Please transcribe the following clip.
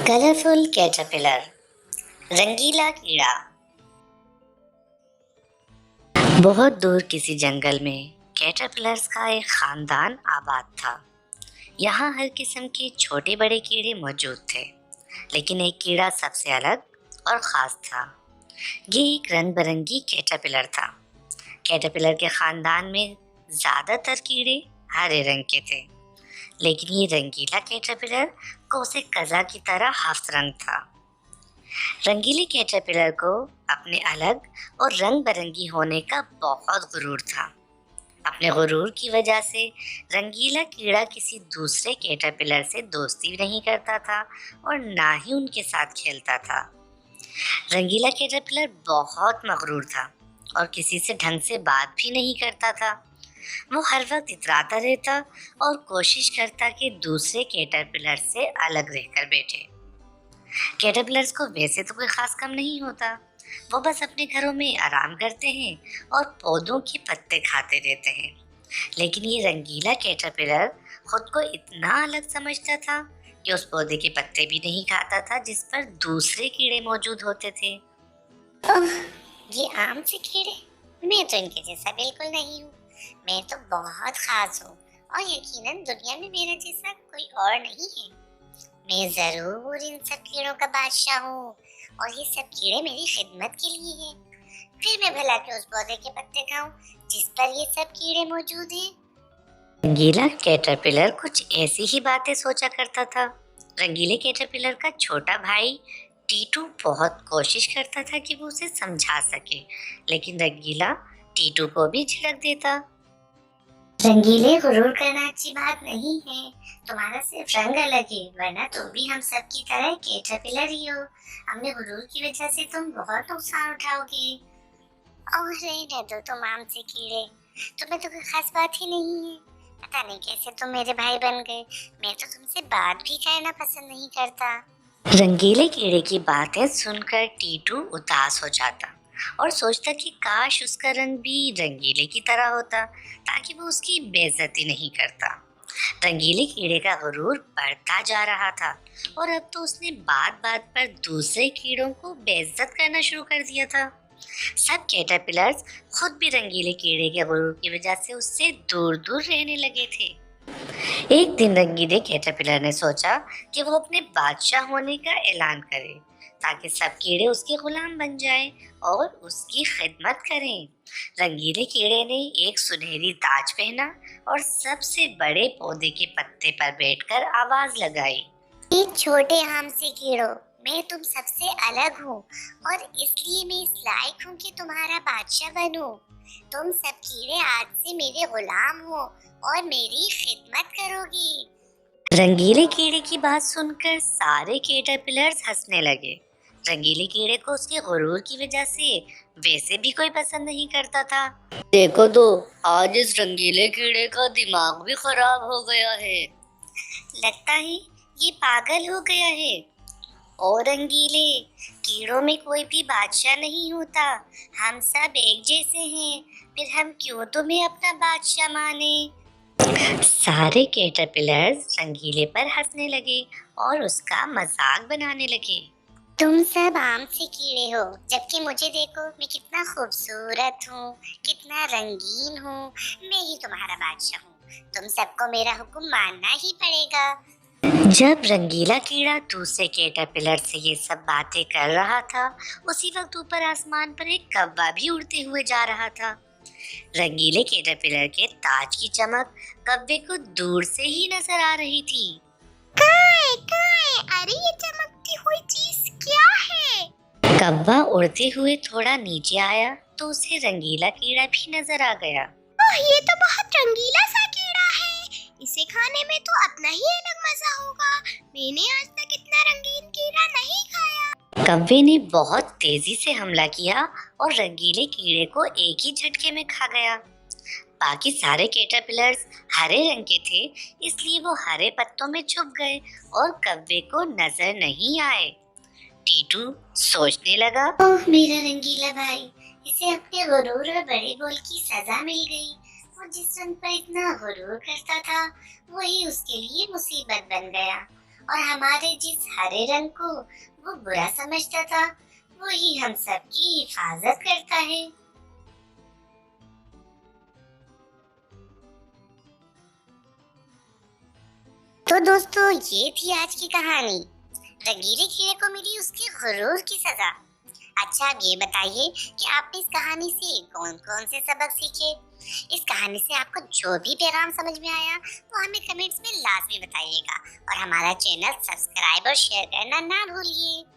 Colourful caterpillar, रंगीला कीड़ा। बहुत दूर किसी जंगल में कैटरपिलर्स का एक खानदान आबाद था। यहाँ हर किस्म के छोटे बड़े कीड़े मौजूद थे, लेकिन एक कीड़ा सबसे अलग और ख़ास था। ये एक रंग बिरंगी कैटरपिलर था। कैटरपिलर के खानदान में ज़्यादातर कीड़े हरे रंग के थे, लेकिन ये रंगीला कैटरपिलर कोसे कज़ा की तरह हफ्त रंग था। रंगीले कैटरपिलर को अपने अलग और रंग बिरंगी होने का बहुत गुरूर था। अपने गुरूर की वजह से रंगीला कीड़ा किसी दूसरे कैटरपिलर से दोस्ती नहीं करता था और ना ही उनके साथ खेलता था। रंगीला कैटरपिलर बहुत मगरूर था और किसी से ढंग से बात भी नहीं करता था। वो हर वक्त इतराता रहता और कोशिश करता कि दूसरे कैटरपिलर से अलग रहकर बैठे। कैटरपिलर्स को वैसे तो कोई खास काम नहीं होता, वो बस अपने घरों में आराम करते हैं और पौधों के पत्ते खाते रहते हैं। लेकिन ये रंगीला कैटरपिलर खुद को इतना अलग समझता था कि उस पौधे के पत्ते भी नहीं खाता था जिस पर दूसरे कीड़े मौजूद होते थे। ओह, ये आम से कीड़े, मैं तो इनके जैसा बिल्कुल नहीं हूँ। मैं तो बहुत खास हूँ और यकीनन दुनिया में मेरे जैसा कोई और नहीं है। मैं जरूर इन सब कीड़ों का बादशाह हूँ और ये सब कीड़े मेरी खिदमत के लिए हैं। फिर मैं भला क्यों उस पौधे के पत्ते खाऊं जिस पर ये सब कीड़े मौजूद हैं। रंगीला कैटरपिलर कुछ ऐसी ही बातें सोचा करता था। रंगीले कैटरपिलर का छोटा भाई टीटू बहुत कोशिश करता था कि वो उसे समझा सके, लेकिन रंगीला टीटू को भी झिड़क देता। रंगीले गुरूर करना अच्छी बात नहीं है। तुम्हारा सिर्फ रंग अलग है, वरना तुम भी हम सब की तरह कैटरपिलर ही हो। अपने गुरूर की वजह से तुम बहुत नुकसान उठाओगे। और रहने दो तुम आम से कीड़े, तुम्हें तो कोई खास बात ही नहीं है। पता नहीं कैसे तुम मेरे भाई बन गए। मैं तो तुमसे बात भी करना पसंद नहीं करता। रंगीले कीड़े की बातें सुनकर टीटू उदास हो जाता और सोचता कि काश उसका रंग भी रंगीले की तरह होता, ताकि वो उसकी बेइज्जती नहीं करता। रंगीले कीड़े का गुरूर बढ़ता जा रहा था और अब तो उसने बात बात पर दूसरे कीड़ों को बेइज्जत करना शुरू कर दिया था। सब कैटरपिलर्स खुद भी रंगीले कीड़े के गुरूर की वजह से उससे दूर दूर रहने लगे थे। एक दिन रंगीले कैटरपिलर ने सोचा कि वो अपने बादशाह होने का ऐलान करे, ताकि सब कीड़े उसके गुलाम बन जाएं और उसकी खिदमत करें। रंगीले कीड़े ने एक सुनहरी ताज पहना और सबसे बड़े पौधे के पत्ते पर बैठकर आवाज लगाई। ये छोटे आम से कीड़ों, मैं तुम सबसे अलग हूँ और इसलिए मैं इस लायक हूँ कि तुम्हारा बादशाह बनूं। तुम सब कीड़े आज से मेरे गुलाम हो और मेरी खिदमत करोगी। रंगीले कीड़े की बात सुनकर सारे कैटरपिलर्स हंसने लगे। रंगीले कीड़े को उसके गुरूर की वजह से वैसे भी कोई पसंद नहीं करता था। देखो तो, आज इस रंगीले कीड़े का दिमाग भी खराब हो गया है। लगता है ये पागल हो गया है। और रंगीले कीड़ों में कोई भी बादशाह नहीं होता, हम सब एक जैसे हैं। फिर हम क्यों तुम्हें अपना बादशाह माने। सारे कैटरपिलर्स रंगीले पर हंसने लगे और उसका मजाक बनाने लगे। तुम सब आम से कीड़े हो, जबकि मुझे देखो, मैं कितना खूबसूरत हूँ, कितना रंगीन हूँ। मैं ही तुम्हारा बादशाह हूँ। तुम सबको मेरा हुक्म मानना ही पड़ेगा। जब रंगीला कीड़ा दूसरे कैटरपिलर से ये सब बातें कर रहा था, उसी वक्त ऊपर आसमान पर एक कौवा भी उड़ते हुए जा रहा था। रंगीले कैटरपिलर के ताज की चमक कौवे को दूर से ही नजर आ रही थी। अरे ये चमकती हुई चीज क्या है? कौवा उड़ते हुए थोड़ा नीचे आया तो उसे रंगीला कीड़ा भी नजर आ गया। ओह, ये तो बहुत रंगीला सा कीड़ा है। इसे खाने में तो अपना ही अलग मजा होगा। मैंने आज तक इतना रंगीन कीड़ा नहीं खाया। कौवे ने बहुत तेजी से हमला किया और रंगीले कीड़े को एक ही झटके में खा गया। बाकी सारे कैटरपिलर्स हरे रंग के थे, इसलिए वो हरे पत्तों में छुप गए और कौवे को नजर नहीं आए। टीटू सोचने लगा, ओह मेरा रंगीला भाई, इसे अपने गुरूर और बड़े बोल की सजा मिल गई। वो जिस रंग पर इतना गुरूर करता था, वही उसके लिए मुसीबत बन गया। और हमारे जिस हरे रंग को वो बुरा समझता था, वही हम सबकी हिफाजत करता है। तो दोस्तों, ये थी आज की कहानी। रंगीले कीड़े को मिली उसके गुरूर की सजा। अच्छा, अब ये बताइए कि आपने इस कहानी से कौन कौन से सबक सीखे। इस कहानी से आपको जो भी पैगाम समझ में आया वो हमें कमेंट्स में लाजमी बताइएगा और हमारा चैनल सब्सक्राइब और शेयर करना ना भूलिए।